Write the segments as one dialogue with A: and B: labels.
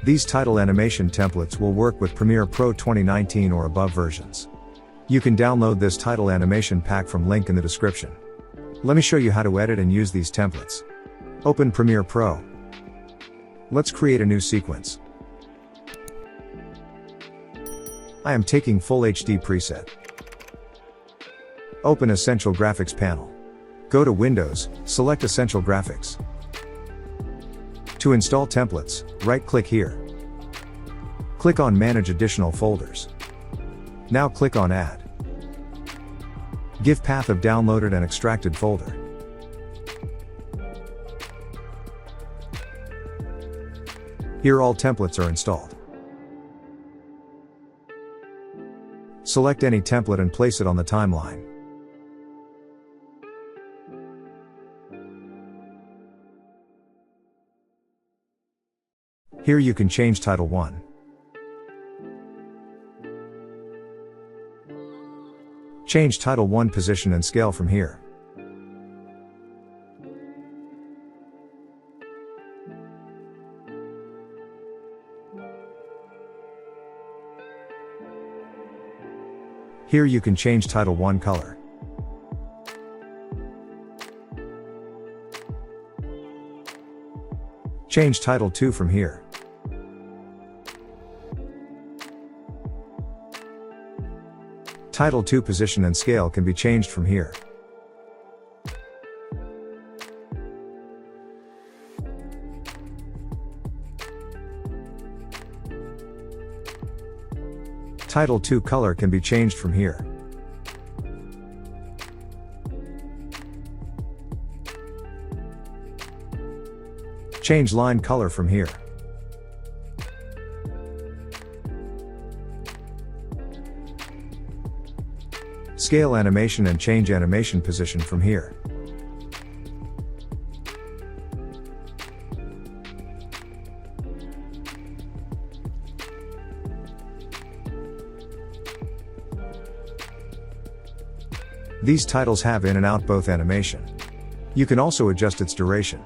A: These title animation templates will work with Premiere Pro 2019 or above versions. You can download this title animation pack from link in the description. Let me show you how to edit and use these templates. Open Premiere Pro. Let's create a new sequence. I am taking Full HD preset. Open Essential Graphics panel. Go to Windows, select Essential Graphics. To install templates, right-click here. Click on Manage Additional Folders. Now click on Add. Give path of downloaded and extracted folder. Here all templates are installed. Select any template and place it on the timeline. Here you can change Title 1. Change Title 1 position and scale from here. Here you can change Title 1 color. Change Title 2 from here. Title 2 position and scale can be changed from here. Title 2 color can be changed from here. Change line color from here. Scale animation and change animation position from here. These titles have in and out both animation. You can also adjust its duration.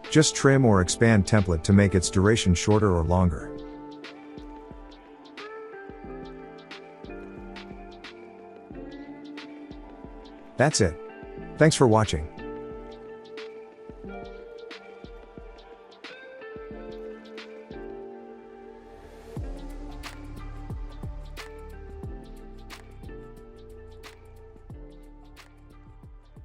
A: Just trim or expand template to make its duration shorter or longer. That's it. Thanks for watching.